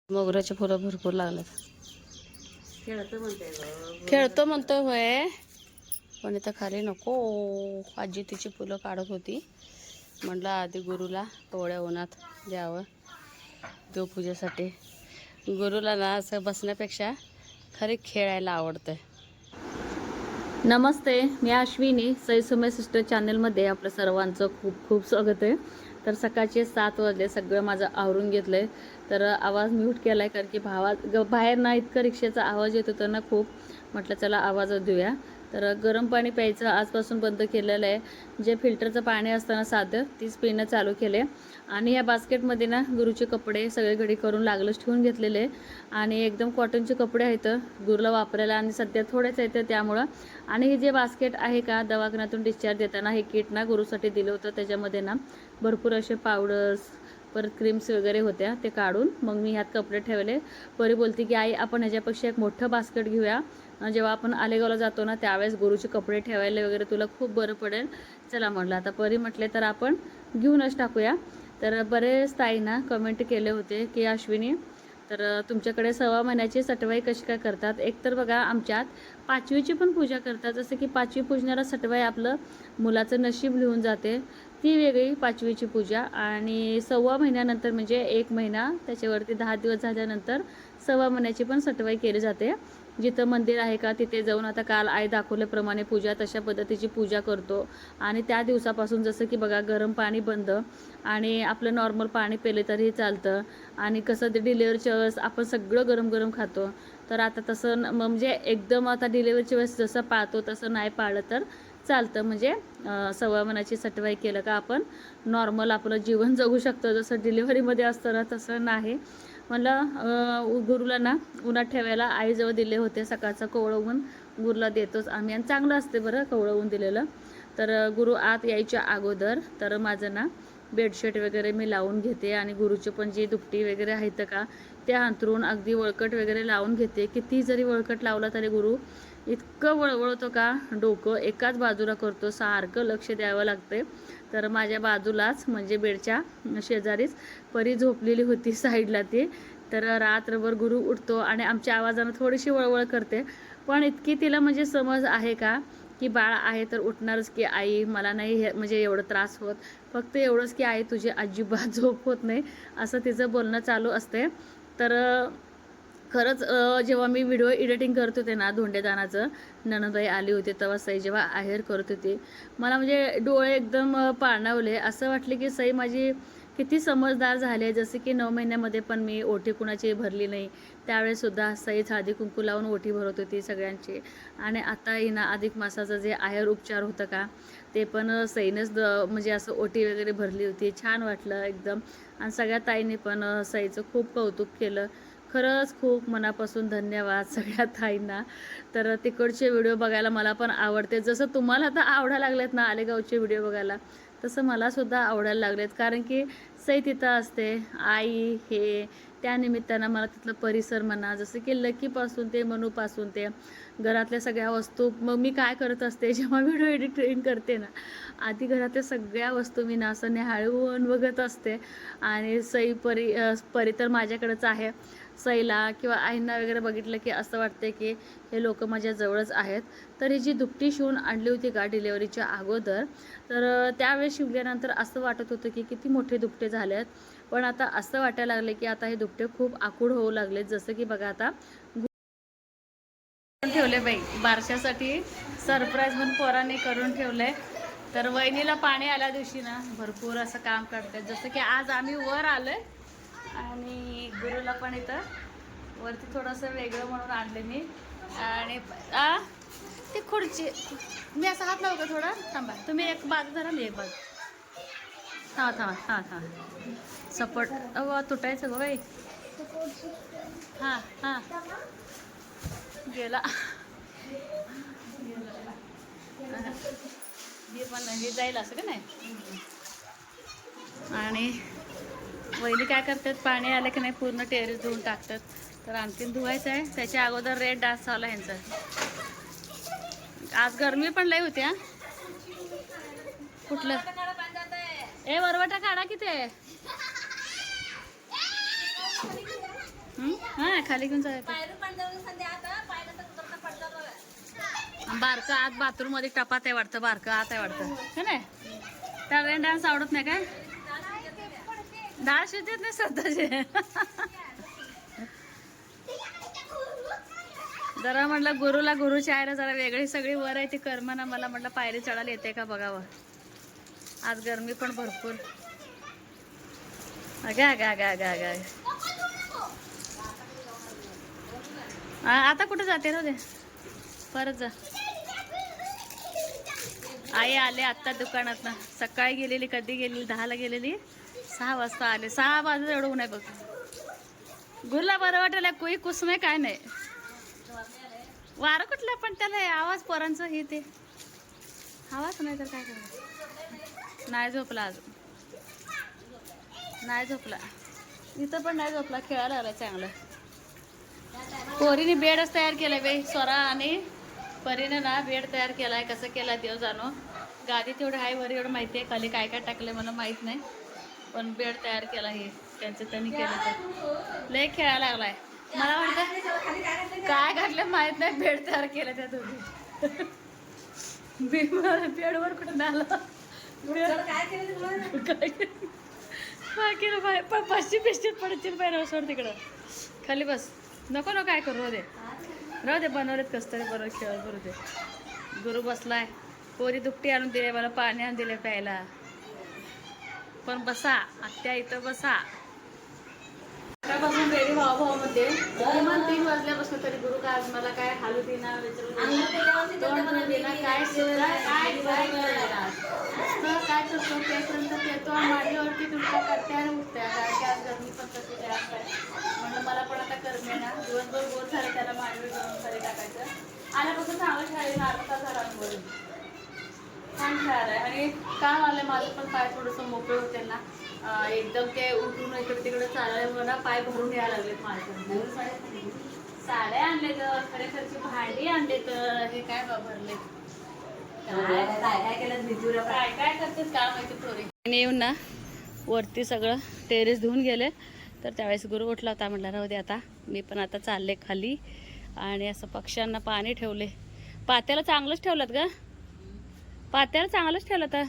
मोगऱ्याचे फुलं भरपूर लागलेत. खेळतो म्हणतोय होय, पण इथं खाली नको. आजी तिची फुलं काढत होती. म्हटलं आधी गुरुला कवड्या उन्हात द्यावं देवपूजेसाठी. गुरुला ना असं बसण्यापेक्षा खरी खेळायला आवडतं. नमस्ते, मी अश्विनी. सई सुमे सिस्टर चॅनलमध्ये आपलं सर्वांचं खूप खूप स्वागत आहे. तर सकाळचे 7 वाजले, सगळं माझं आवरून घेतलं आहे. तर आवाज म्यूट केला आहे कारण की बाहेर ना इतकं रिक्षाचा आवाज येत होता ना खूप. म्हटलं चला आवाज देऊया. तर गरम पाणी प्यायचं आजपासून बंद केलेलं आहे. जे फिल्टरचं पाणी असताना साधं तीच पिणं चालू केले. आणि या बास्केटमध्ये ना गुरुचे कपडे सगळे घडी करून लागलंच ठेवून घेतलेले. आणि एकदम कॉटनचे कपडे आहेत गुरुला वापरायला, आणि सध्या थोडेच आहेत त्यामुळं. आणि हे जे बास्केट आहे का, दवाखान्यातून डिस्चार्ज देताना हे किट ना गुरुसाठी दिलं होतं. त्याच्यामध्ये ना भरपूर असे पावडर्स परत क्रीम्स वगैरे होत्या, ते काढून मग मी ह्यात कपडे ठेवले. परी बोलती की आई आपण ह्याच्यापेक्षा एक मोठं बास्केट घेऊया, जेव्हा आपण आलेगावला जातो ना त्यावेळेस गुरुचे कपडे ठेवायला वगैरे तुला खूप बरं पडेल. चला म्हटलं आता परी म्हटले तर आपण घेऊनच टाकूया. तर बरेच ताईंना कमेंट केले होते की अश्विनी, तर तुमच्याकडे 6व्या महिन्याची सटवाई कशी काय करतात. एक तर बघा आमच्यात 5वीची पण पूजा करतात. जसं की 5वी पूजणारा सटवाई आपलं मुलाचं नशीब लिहून जाते, ती वेगळी 5वीची पूजा. आणि 6व्या महिन्यानंतर म्हणजे 1 महिना त्याच्यावरती 10 दिवस झाल्यानंतर 6व्या महिन्याची पण सटवाई केली जाते. जिथं मंदिर आहे का तिथे जाऊन आता काल आई दाखवल्याप्रमाणे पूजा तशा पद्धतीची पूजा करतो. आणि त्या दिवसापासून जसं की बघा गरम पाणी बंद, आणि आपलं नॉर्मल पाणी पिले तरी चालतं. आणि कसं ते डिलेवरीच्या वेळेस आपण सगळं गरम गरम खातो. तर आता तसं म्हणजे एकदम आता डिलेवरीच्या वेळेस जसं पाळतो तसं नाही पाळलं तर चालतं. म्हणजे 6व्या महिन्याची सटवाई केलं का आपण नॉर्मल आपलं जीवन जगू शकतो. जसं डिलिव्हरीमध्ये असतं ना तसं नाही. मला गुरुला ना उन्हात ठेवायला आईजवळ दिले होते. सकाळचं कोवळं ऊन गुरुला देतोच आम्ही, आणि चांगलं असते बरं कोवळं ऊन दिलेलं. तर गुरु आत यायच्या अगोदर तर माझं ना बेडशीट वगैरे मी लावून घेते. आणि गुरुची पण जी दुपटी वगैरे आहेत का त्या अंथरून अगदी वळकट वगैरे लावून घेते. किती जरी वळकट लावला तरी गुरु इतकं वळवळतो का डोकं एकाच बाजूला करतो, सारखं लक्ष द्यावं लागते. तर माझ्या बाजूलाच म्हणजे बेडच्या शेजारीच परी झोपलेली होती साईडला ती. तर रात्रभर गुरु उठतो आणि आमच्या आवाजानं थोडीशी वळवळ करते. पण इतकी तिला म्हणजे समज आहे का की बाळ आहे तर उठणारच की आई, मला नाही हे म्हणजे एवढं त्रास होत, फक्त एवढंच की आई तुझी अजिबात झोप होत नाही, असं तिचं बोलणं चालू असते. तर खरंच जेव्हा मी व्हिडिओ एडिटिंग करत होते ना धोंडेदानाचं, नणंदबाई आली होती तेव्हा सई जेव्हा आहेर करत होती, मला म्हणजे डोळे एकदम पाणावले. असं वाटले की सई माझी किती समजदार झाले. जसे की 9 महिन्यामध्ये पण मी ओटी कुणाची भरली नाही, त्यावेळेसुद्धा सईच हळदी कुंकू लावून ओटी भरत होती सगळ्यांची. आणि आता हिना अधिक मासाचं जे आहेर उपचार होतं का ते पण सईनंच म्हणजे असं ओटी वगैरे भरली होती. छान वाटलं एकदम. आणि सगळ्या ताईंनी पण सईचं खूप कौतुक केलं. खरंच खूप मनापासून धन्यवाद सगळ्या ताईंना. तर तिकडचे व्हिडिओ बघायला मला पण आवडते. जसं तुम्हाला आता आवडायला लागलेत ना आलेगावचे व्हिडिओ बघायला, तसं मलासुद्धा आवडायला लागलेत. कारण की सई तिथं असते, आई हे त्यानिमित्तानं मला तिथलं परिसर म्हणा, जसं की लकीपासून ते मनूपासून ते घरातल्या सगळ्या वस्तू. मग मी काय करत असते जेव्हा व्हिडिओ एडिटिंग करते ना, आधी घरातल्या सगळ्या वस्तू मी ना असं निहाळून बघत असते. आणि सई परी तर माझ्याकडेच आहे. सईला किंवा आईंना वगैरे बघितलं की असं वाटते की हे लोक माझ्या जवळच आहेत. तर ही जी दुपटी शिवून आणली होती का डिलेवरीच्या अगोदर, तर त्यावेळेस शिवल्यानंतर असं वाटत होतं की किती मोठे दुपटे झाले आहेत. पण आता असं वाटायला लागले की आता हे दुपटे खूप आखूड होऊ लागलेत. जसं की बघा आता ठेवले बाई बारशासाठी सरप्राईज म्हणून पोरांनी करून ठेवले. तर वहिनीला पाणी आल्या दिवशी ना भरपूर असं काम करतात. जसं की आज आम्ही वर आलोय आणि गुरुला पण इथं वरती थोडंसं वेगळं म्हणून आणले मी. आणि ती खुर्ची मी असं हात लावू का थोडा, थांबा तुम्ही एक बाजू धरा मी एक बाजू. हां सपोर्ट तुटायचं गं बाई. हां गेला हे पण हे जाईल असं का नाही. आणि वहिनी काय करतात, पाणी आलं की नाही पूर्ण टेरेस धुवून टाकतात. तर आणखीन धुवायचं आहे, त्याच्या अगोदर रेड डान्स चालू आहे ह्यांचा. आज गरमी पण लई होती. कुठलं वरवटा काढा की ते. हा खाली घेऊन जायचं. बारकं आत बाथरूम मध्ये टपात आहे वाटतं, बारकं आत आहे वाटतं हे नाही. त्या रेन डान्स आवडत नाही काय? डाळ शिजत नाही स्वतःचे. जरा म्हटलं गुरुला गुरुची आहे ना जरा वेगळी सगळी वर आहे ती कर्मना, मला म्हटलं पायरी चढायला येते का बघावं. आज गरमी पण भरपूर. अगा अगा अगा अगा अगा. आता कुठं जाते रे? परत जा. आई आले आत्ता दुकानात ना. सकाळी गेलेली, कधी गेलेली 10ला गेलेली, 6 वाजता आले. 6 वाजता एवढं ऊन आहे बघ. गुरुला बरं वाटेल, कोई कुस नाही काय नाही. वारं कुठलं पण त्याला आवाज पोरांचं हे ते आवाज नाही तर काय करायचं. नाही झोपला अजून, नाही झोपला. इथं पण नाही झोपला, खेळायला लागला चांगलं. पोरीने बेडच तयार केलाय बाई. स्वरा आणि परीने ना बेड तयार केलाय. कसं केला देव जाणो. गादी तेवढं आहे वर एवढं माहिती आहे, खाली काय काय टाकलंय मला माहित नाही, पण बेड तयार केला हे त्यांचं त्यांनी केलं. तर लय खेळायला लागलाय. मला वाटतं काय घातलं माहित नाही, बेड तयार केलं त्या दोघी. बेडवर कुठून आलं काय केलं बाय. पाचशे पिस्तीत पडतील बाय सोड तिकडं खाली. बस नको नको काय करू, राहू दे बनवलेत कसं तरी बरं खेळ करू दे. गुरु बसलाय. पोरी दुपटी आणून दिले मला, पाणी आणून दिले प्यायला. पण बसा आत्या इथं बसा. सकाळपासून रेडी भावामध्ये किमान 3 वाजल्यापासून तरी गुरु काय आज मला काय हालू देना तोंड देना काय शिवरा काय काय काय करतो त्यापर्यंत येतो माझ्यावरती तुमचा करते आणि उठते. आज गरमी पण तशी जास्त आहे म्हणलं मला पण आता करणे ना. दिवसभर बोर झाले त्याला मांडवी करून खाली टाकायचं. आल्यापासून चांगलं खेळायला अर्धा तास आरामवरून छान खेळायला आहे. आणि काम आलं माझं पण पाय थोडंसं मोकळे होते ना, एकदम ते उठून इकडे तिकडे चालल्यामुळे ना पाय भरून यायला लागलेत माझ्या. साड्या आणले तर खरेखरची भांडी आणले तर हे काय भरले काय काय करतेस काय माहिती पोरी. येऊन ना वरती सगळं टेरेस धुवून गेले. तर त्यावेळेस गुरु उठला होता, म्हटलं राहू दे आता मी पण आता चालले खाली. आणि असं पक्ष्यांना पाणी ठेवले. पात्याला चांगलंच ठेवलं ग, पात्याला चांगलंच ठेवलं तर.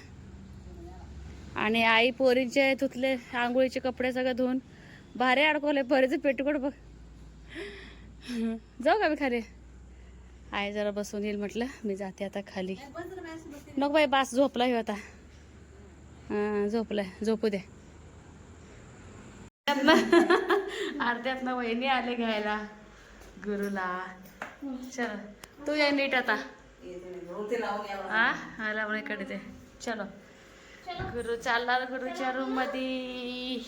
आणि आई पोरींचे धुतले आंघोळीचे कपडे सगळं धुवून भारी अडकवले. परीचं पेटीकोट बघ. जाऊ का मी खाली? आई जरा बसून येईल म्हटलं, मी जाते आता खाली. नको बाई बास, झोपला हे आता. हां झोपलाय, झोपू दे. अर्ध्यातनं वहिनी आले घ्यायला गुरुला. चल तू या नीट आता. हा लावणे कडे ते. चलो गुरु चालला गुरुच्या रूम मध्ये.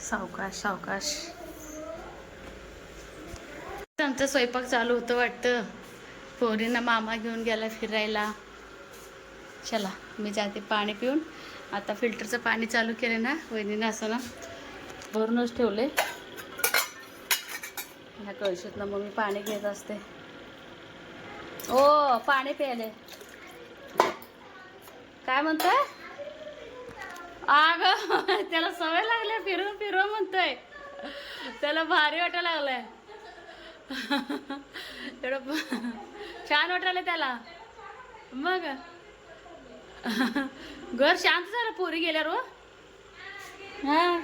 सावकाश सावकाश. आमचा स्वयंपाक चालू होतं वाटतं. पोरींना मामा घेऊन गेला फिरायला. चला मी जाते पाणी पिऊन. आता फिल्टरचं पाणी चालू केलं ना वहिनीनं, असं ना भरूनच ठेवले ह्या कळशीतनं. मग मी पाणी घेत असते. ओ पाणी प्यायले काय म्हणतोय? अगं त्याला सवय लागली फिरून फिरून म्हणतोय. त्याला भारी वाटायला लागलाय. एवढं छान वाटायला त्याला. मग घर शांत झालं पोरी गेल्यावर. हा